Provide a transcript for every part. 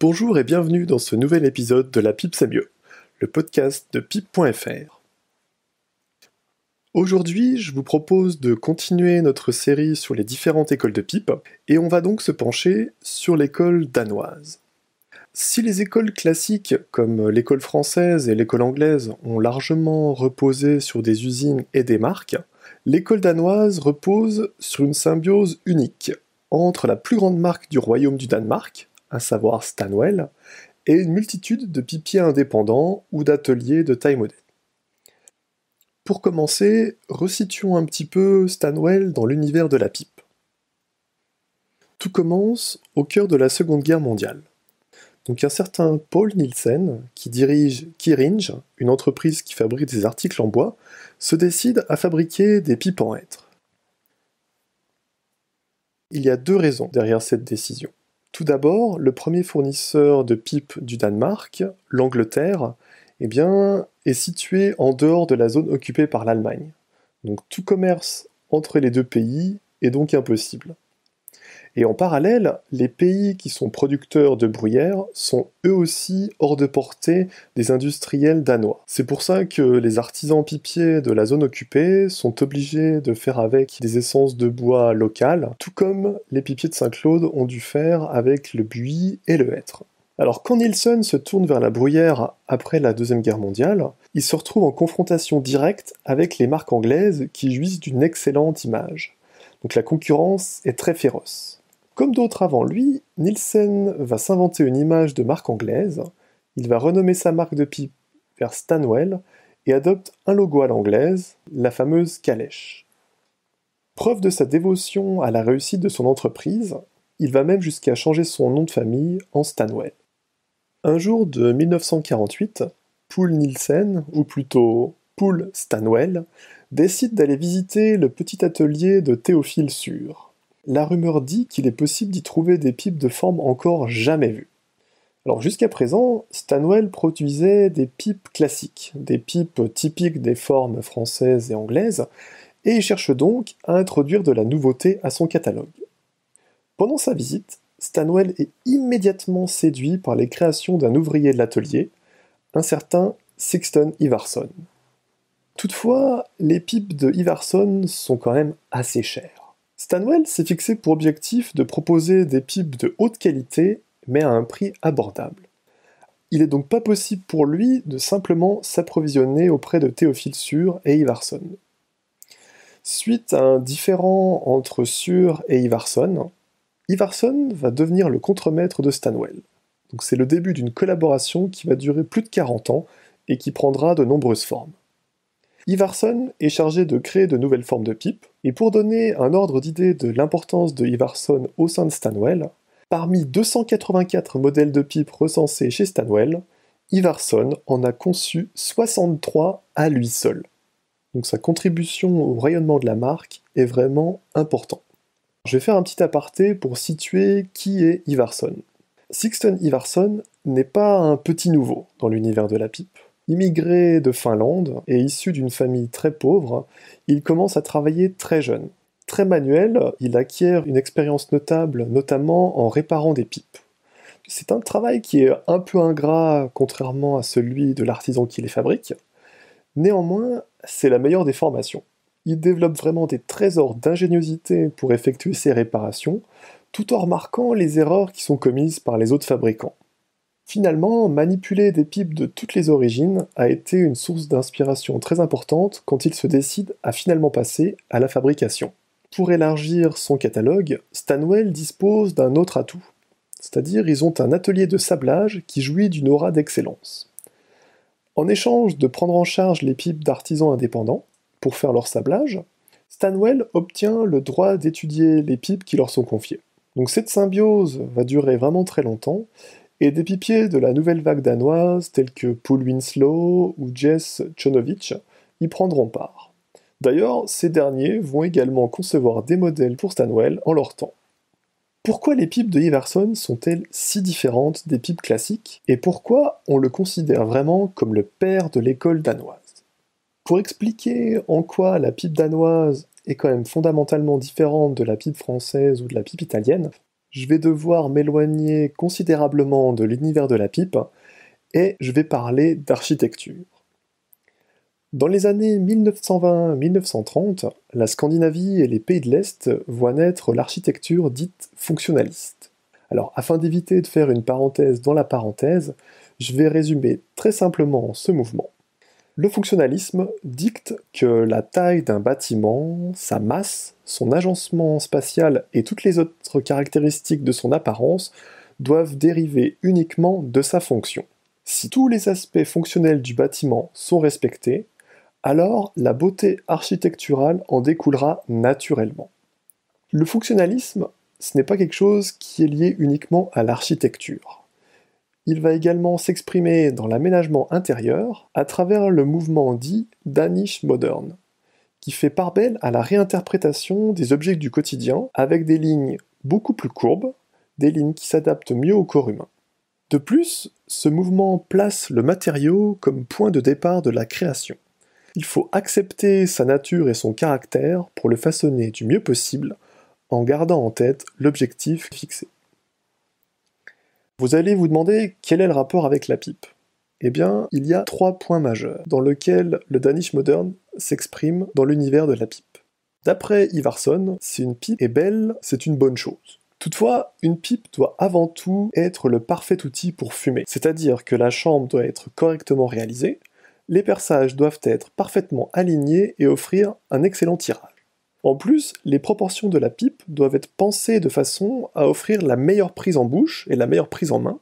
Bonjour et bienvenue dans ce nouvel épisode de La Pipe c'est mieux, le podcast de pipe.fr. Aujourd'hui, je vous propose de continuer notre série sur les différentes écoles de pipe, et on va donc se pencher sur l'école danoise. Si les écoles classiques, comme l'école française et l'école anglaise, ont largement reposé sur des usines et des marques, l'école danoise repose sur une symbiose unique entre la plus grande marque du royaume du Danemark, à savoir Stanwell, et une multitude de pipiers indépendants ou d'ateliers de taille modeste. Pour commencer, resituons un petit peu Stanwell dans l'univers de la pipe. Tout commence au cœur de la Seconde Guerre mondiale. Donc un certain Paul Nielsen, qui dirige Kiringe, une entreprise qui fabrique des articles en bois, se décide à fabriquer des pipes en hêtre. Il y a deux raisons derrière cette décision. Tout d'abord, le premier fournisseur de pipes du Danemark, l'Angleterre, est situé en dehors de la zone occupée par l'Allemagne. Donc tout commerce entre les deux pays est donc impossible. Et en parallèle, les pays qui sont producteurs de bruyère sont eux aussi hors de portée des industriels danois. C'est pour ça que les artisans pipiers de la zone occupée sont obligés de faire avec des essences de bois locales, tout comme les pipiers de Saint-Claude ont dû faire avec le buis et le hêtre. Alors quand Nielsen se tourne vers la bruyère après la Deuxième Guerre mondiale, il se retrouve en confrontation directe avec les marques anglaises qui jouissent d'une excellente image. Donc la concurrence est très féroce. Comme d'autres avant lui, Nielsen va s'inventer une image de marque anglaise, il va renommer sa marque de pipe vers Stanwell et adopte un logo à l'anglaise, la fameuse calèche. Preuve de sa dévotion à la réussite de son entreprise, il va même jusqu'à changer son nom de famille en Stanwell. Un jour de 1948, Poul Nielsen, ou plutôt Poul Stanwell, décide d'aller visiter le petit atelier de Théophile Sur. La rumeur dit qu'il est possible d'y trouver des pipes de forme encore jamais vues. Alors jusqu'à présent, Stanwell produisait des pipes classiques, des pipes typiques des formes françaises et anglaises, et il cherche donc à introduire de la nouveauté à son catalogue. Pendant sa visite, Stanwell est immédiatement séduit par les créations d'un ouvrier de l'atelier, un certain Sixten Ivarsson. Toutefois, les pipes de Ivarsson sont quand même assez chères. Stanwell s'est fixé pour objectif de proposer des pipes de haute qualité, mais à un prix abordable. Il n'est donc pas possible pour lui de simplement s'approvisionner auprès de Théophile Sur et Ivarsson. Suite à un différend entre Sur et Ivarsson, Ivarsson va devenir le contremaître de Stanwell. Donc c'est le début d'une collaboration qui va durer plus de 40 ans et qui prendra de nombreuses formes. Ivarsson est chargé de créer de nouvelles formes de pipes, et pour donner un ordre d'idée de l'importance de Ivarsson au sein de Stanwell, parmi 284 modèles de pipes recensés chez Stanwell, Ivarsson en a conçu 63 à lui seul. Donc sa contribution au rayonnement de la marque est vraiment importante. Je vais faire un petit aparté pour situer qui est Ivarsson. Sixten Ivarsson n'est pas un petit nouveau dans l'univers de la pipe. Immigré de Finlande et issu d'une famille très pauvre, il commence à travailler très jeune. Très manuel, il acquiert une expérience notable, notamment en réparant des pipes. C'est un travail qui est un peu ingrat, contrairement à celui de l'artisan qui les fabrique. Néanmoins, c'est la meilleure des formations. Il développe vraiment des trésors d'ingéniosité pour effectuer ses réparations, tout en remarquant les erreurs qui sont commises par les autres fabricants. Finalement, manipuler des pipes de toutes les origines a été une source d'inspiration très importante quand il se décide à finalement passer à la fabrication. Pour élargir son catalogue, Stanwell dispose d'un autre atout, c'est-à-dire ils ont un atelier de sablage qui jouit d'une aura d'excellence. En échange de prendre en charge les pipes d'artisans indépendants pour faire leur sablage, Stanwell obtient le droit d'étudier les pipes qui leur sont confiées. Donc cette symbiose va durer vraiment très longtemps, et des pipiers de la nouvelle vague danoise tels que Paul Winslow ou Jess Chonovich y prendront part. D'ailleurs, ces derniers vont également concevoir des modèles pour Stanwell en leur temps. Pourquoi les pipes de Ivarsson sont-elles si différentes des pipes classiques, et pourquoi on le considère vraiment comme le père de l'école danoise? Pour expliquer en quoi la pipe danoise est quand même fondamentalement différente de la pipe française ou de la pipe italienne, je vais devoir m'éloigner considérablement de l'univers de la pipe, et je vais parler d'architecture. Dans les années 1920-1930, la Scandinavie et les pays de l'Est voient naître l'architecture dite fonctionnaliste. Alors, afin d'éviter de faire une parenthèse dans la parenthèse, je vais résumer très simplement ce mouvement. Le fonctionnalisme dicte que la taille d'un bâtiment, sa masse, son agencement spatial et toutes les autres caractéristiques de son apparence doivent dériver uniquement de sa fonction. Si tous les aspects fonctionnels du bâtiment sont respectés, alors la beauté architecturale en découlera naturellement. Le fonctionnalisme, ce n'est pas quelque chose qui est lié uniquement à l'architecture. Il va également s'exprimer dans l'aménagement intérieur à travers le mouvement dit Danish Modern, qui fait part belle à la réinterprétation des objets du quotidien avec des lignes beaucoup plus courbes, des lignes qui s'adaptent mieux au corps humain. De plus, ce mouvement place le matériau comme point de départ de la création. Il faut accepter sa nature et son caractère pour le façonner du mieux possible, en gardant en tête l'objectif fixé. Vous allez vous demander quel est le rapport avec la pipe. Eh bien, il y a 3 points majeurs dans lesquels le Danish Modern s'exprime dans l'univers de la pipe. D'après Ivarsson, si une pipe est belle, c'est une bonne chose. Toutefois, une pipe doit avant tout être le parfait outil pour fumer, c'est-à-dire que la chambre doit être correctement réalisée, les perçages doivent être parfaitement alignés et offrir un excellent tirage. En plus, les proportions de la pipe doivent être pensées de façon à offrir la meilleure prise en bouche et la meilleure prise en main,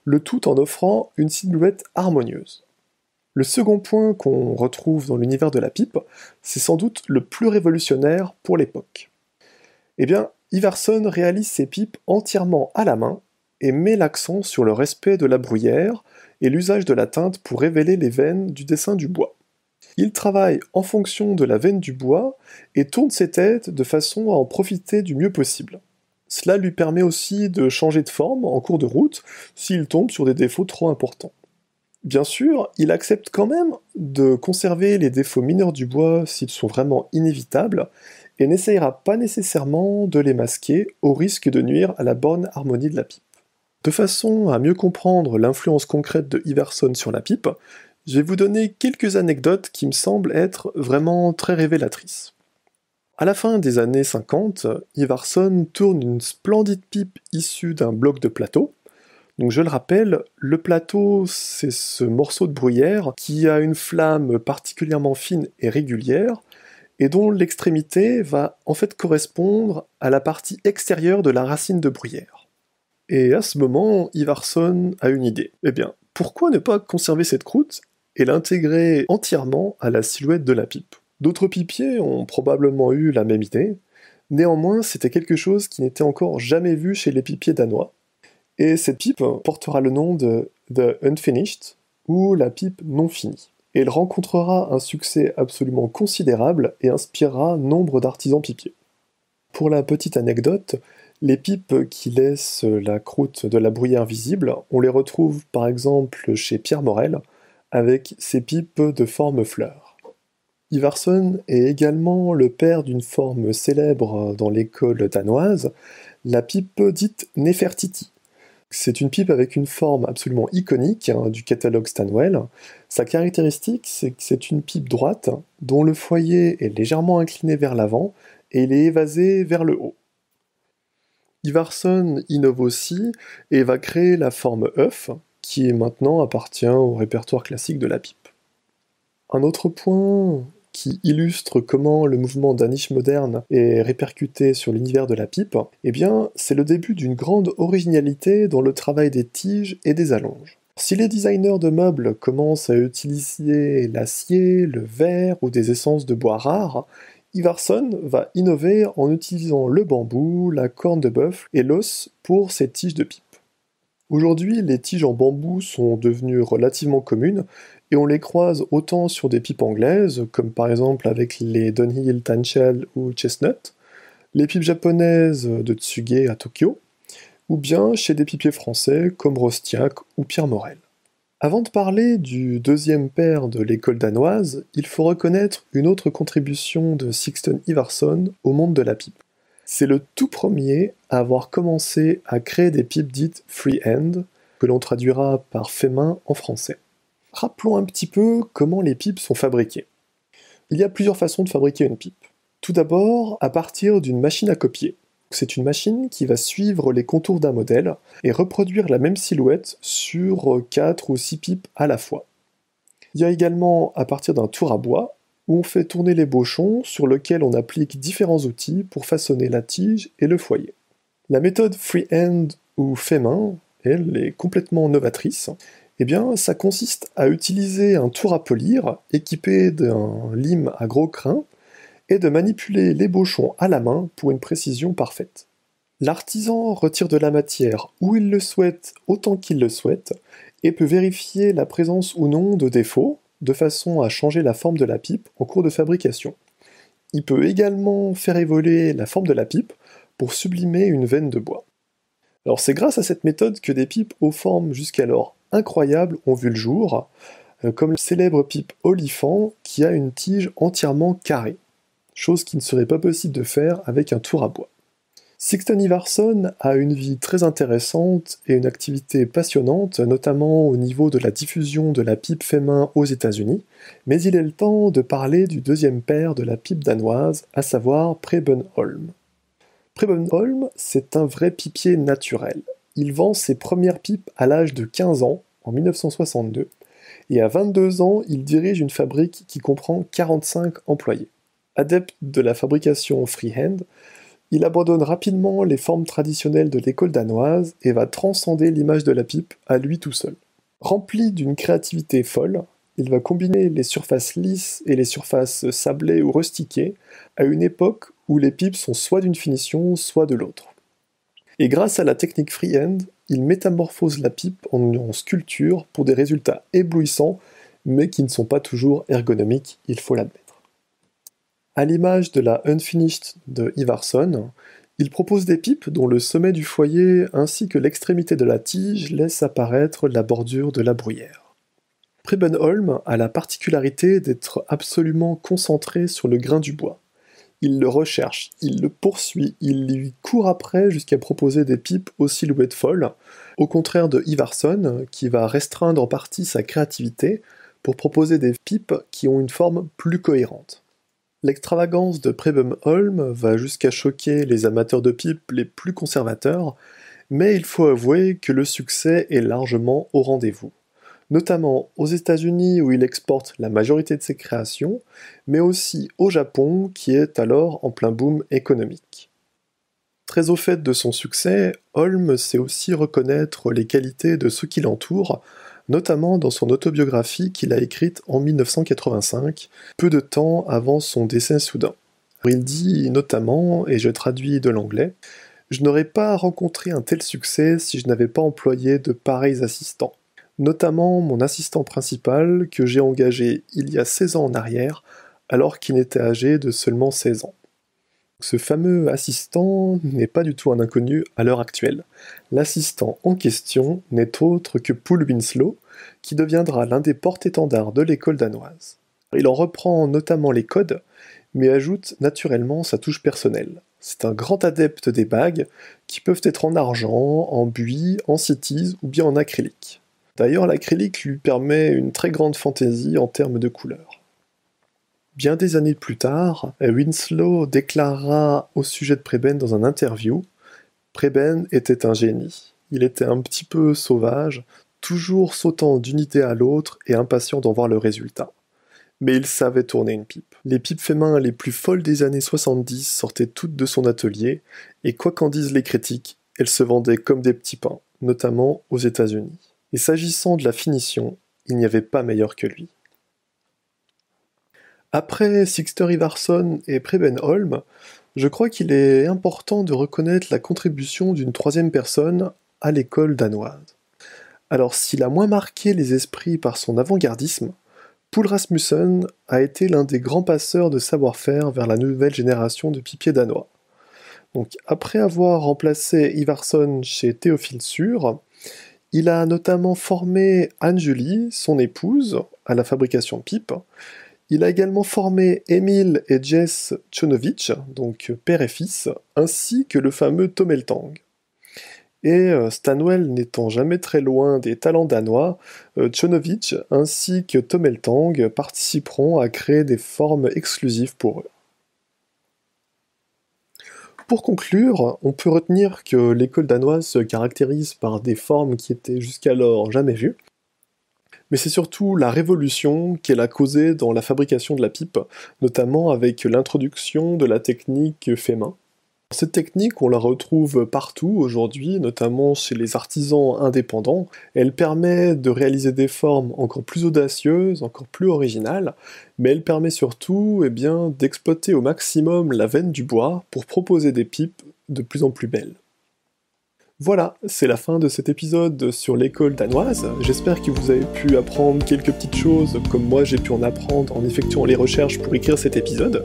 le tout en offrant une silhouette harmonieuse. Le second point qu'on retrouve dans l'univers de la pipe, c'est sans doute le plus révolutionnaire pour l'époque. Eh bien, Ivarsson réalise ses pipes entièrement à la main et met l'accent sur le respect de la bruyère et l'usage de la teinte pour révéler les veines du dessin du bois. Il travaille en fonction de la veine du bois et tourne ses têtes de façon à en profiter du mieux possible. Cela lui permet aussi de changer de forme en cours de route s'il tombe sur des défauts trop importants. Bien sûr, il accepte quand même de conserver les défauts mineurs du bois s'ils sont vraiment inévitables, et n'essayera pas nécessairement de les masquer au risque de nuire à la bonne harmonie de la pipe. De façon à mieux comprendre l'influence concrète de Ivarsson sur la pipe, je vais vous donner quelques anecdotes qui me semblent être vraiment très révélatrices. À la fin des années 50, Ivarsson tourne une splendide pipe issue d'un bloc de plateau. Donc je le rappelle, le plateau, c'est ce morceau de bruyère qui a une flamme particulièrement fine et régulière, et dont l'extrémité va en fait correspondre à la partie extérieure de la racine de bruyère. Et à ce moment, Ivarsson a une idée. Eh bien, pourquoi ne pas conserver cette croûte et l'intégrer entièrement à la silhouette de la pipe? D'autres pipiers ont probablement eu la même idée, néanmoins c'était quelque chose qui n'était encore jamais vu chez les pipiers danois, et cette pipe portera le nom de The Unfinished, ou la pipe non finie. Et elle rencontrera un succès absolument considérable et inspirera nombre d'artisans pipiers. Pour la petite anecdote, les pipes qui laissent la croûte de la bruyère visible, on les retrouve par exemple chez Pierre Morel, avec ses pipes de forme fleur. Ivarsson est également le père d'une forme célèbre dans l'école danoise, la pipe dite Nefertiti. C'est une pipe avec une forme absolument iconique du catalogue Stanwell. Sa caractéristique, c'est que c'est une pipe droite dont le foyer est légèrement incliné vers l'avant et il est évasé vers le haut. Ivarsson innove aussi et va créer la forme œuf, qui maintenant appartient au répertoire classique de la pipe. Un autre point qui illustre comment le mouvement Danish moderne est répercuté sur l'univers de la pipe, eh bien, c'est le début d'une grande originalité dans le travail des tiges et des allonges. Si les designers de meubles commencent à utiliser l'acier, le verre ou des essences de bois rares, Ivarsson va innover en utilisant le bambou, la corne de bœuf et l'os pour ces tiges de pipe. Aujourd'hui, les tiges en bambou sont devenues relativement communes et on les croise autant sur des pipes anglaises, comme par exemple avec les Dunhill Tanshell ou Chestnut, les pipes japonaises de Tsuge à Tokyo, ou bien chez des pipiers français comme Rostiac ou Pierre Morel. Avant de parler du deuxième père de l'école danoise, il faut reconnaître une autre contribution de Sixten Ivarsson au monde de la pipe. C'est le tout premier à avoir commencé à créer des pipes dites freehand, que l'on traduira par fait main en français. Rappelons un petit peu comment les pipes sont fabriquées. Il y a plusieurs façons de fabriquer une pipe. Tout d'abord, à partir d'une machine à copier. C'est une machine qui va suivre les contours d'un modèle et reproduire la même silhouette sur 4 ou 6 pipes à la fois. Il y a également à partir d'un tour à bois, où on fait tourner les bochons sur lequel on applique différents outils pour façonner la tige et le foyer. La méthode freehand ou fait main, elle, est complètement novatrice. Eh bien, ça consiste à utiliser un tour à polir équipé d'un lime à gros crins et de manipuler les bochons à la main pour une précision parfaite. L'artisan retire de la matière où il le souhaite, autant qu'il le souhaite, et peut vérifier la présence ou non de défauts, de façon à changer la forme de la pipe en cours de fabrication. Il peut également faire évoluer la forme de la pipe pour sublimer une veine de bois. Alors c'est grâce à cette méthode que des pipes aux formes jusqu'alors incroyables ont vu le jour, comme la célèbre pipe Oliphant qui a une tige entièrement carrée, chose qui ne serait pas possible de faire avec un tour à bois. Sixten Ivarsson a une vie très intéressante et une activité passionnante, notamment au niveau de la diffusion de la pipe fait main aux États-Unis, mais il est le temps de parler du deuxième père de la pipe danoise, à savoir Preben Holm. Preben Holm, c'est un vrai pipier naturel. Il vend ses premières pipes à l'âge de 15 ans, en 1962, et à 22 ans, il dirige une fabrique qui comprend 45 employés. Adepte de la fabrication freehand, il abandonne rapidement les formes traditionnelles de l'école danoise et va transcender l'image de la pipe à lui tout seul. Rempli d'une créativité folle, il va combiner les surfaces lisses et les surfaces sablées ou rustiquées à une époque où les pipes sont soit d'une finition, soit de l'autre. Et grâce à la technique freehand, il métamorphose la pipe en sculpture pour des résultats éblouissants, mais qui ne sont pas toujours ergonomiques, il faut l'admettre. À l'image de la Unfinished de Ivarsson, il propose des pipes dont le sommet du foyer ainsi que l'extrémité de la tige laissent apparaître la bordure de la bruyère. Preben Holm a la particularité d'être absolument concentré sur le grain du bois. Il le recherche, il le poursuit, il lui court après jusqu'à proposer des pipes aux silhouettes folles, au contraire de Ivarsson qui va restreindre en partie sa créativité pour proposer des pipes qui ont une forme plus cohérente. L'extravagance de Preben Holm va jusqu'à choquer les amateurs de pipes les plus conservateurs, mais il faut avouer que le succès est largement au rendez-vous, notamment aux États-Unis où il exporte la majorité de ses créations, mais aussi au Japon qui est alors en plein boom économique. Très au fait de son succès, Holm sait aussi reconnaître les qualités de ceux qui l'entourent, notamment dans son autobiographie qu'il a écrite en 1985, peu de temps avant son décès soudain. Il dit notamment, et je traduis de l'anglais, « Je n'aurais pas rencontré un tel succès si je n'avais pas employé de pareils assistants, notamment mon assistant principal que j'ai engagé il y a 16 ans en arrière, alors qu'il n'était âgé de seulement 16 ans. » Ce fameux assistant n'est pas du tout un inconnu à l'heure actuelle. L'assistant en question n'est autre que Poul Winslow, qui deviendra l'un des porte-étendards de l'école danoise. Il en reprend notamment les codes, mais ajoute naturellement sa touche personnelle. C'est un grand adepte des bagues, qui peuvent être en argent, en buis, en cities ou bien en acrylique. D'ailleurs, l'acrylique lui permet une très grande fantaisie en termes de couleurs. Bien des années plus tard, Winslow déclarera au sujet de Preben dans un interview « Preben était un génie. Il était un petit peu sauvage, toujours sautant d'une idée à l'autre et impatient d'en voir le résultat. Mais il savait tourner une pipe. Les pipes fait main les plus folles des années 70 sortaient toutes de son atelier, et quoi qu'en disent les critiques, elles se vendaient comme des petits pains, notamment aux États-Unis. Et s'agissant de la finition, il n'y avait pas meilleur que lui. Après Sixten Ivarsson et Preben Holm, je crois qu'il est important de reconnaître la contribution d'une troisième personne à l'école danoise. Alors s'il a moins marqué les esprits par son avant-gardisme, Poul Rasmussen a été l'un des grands passeurs de savoir-faire vers la nouvelle génération de pipiers danois. Donc après avoir remplacé Ivarsson chez Théophile Sur, il a notamment formé Anne-Julie, son épouse, à la fabrication de pipes. Il a également formé Emil et Jess Tchonovitch, donc père et fils, ainsi que le fameux Tomeltang. Et Stanwell n'étant jamais très loin des talents danois, Tchonovitch ainsi que Tomeltang participeront à créer des formes exclusives pour eux. Pour conclure, on peut retenir que l'école danoise se caractérise par des formes qui étaient jusqu'alors jamais vues, mais c'est surtout la révolution qu'elle a causée dans la fabrication de la pipe, notamment avec l'introduction de la technique fait main. Cette technique, on la retrouve partout aujourd'hui, notamment chez les artisans indépendants. Elle permet de réaliser des formes encore plus audacieuses, encore plus originales, mais elle permet surtout d'exploiter au maximum la veine du bois pour proposer des pipes de plus en plus belles. Voilà, c'est la fin de cet épisode sur l'école danoise. J'espère que vous avez pu apprendre quelques petites choses comme moi j'ai pu en apprendre en effectuant les recherches pour écrire cet épisode.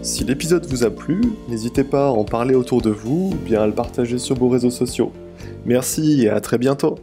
Si l'épisode vous a plu, n'hésitez pas à en parler autour de vous ou bien à le partager sur vos réseaux sociaux. Merci et à très bientôt.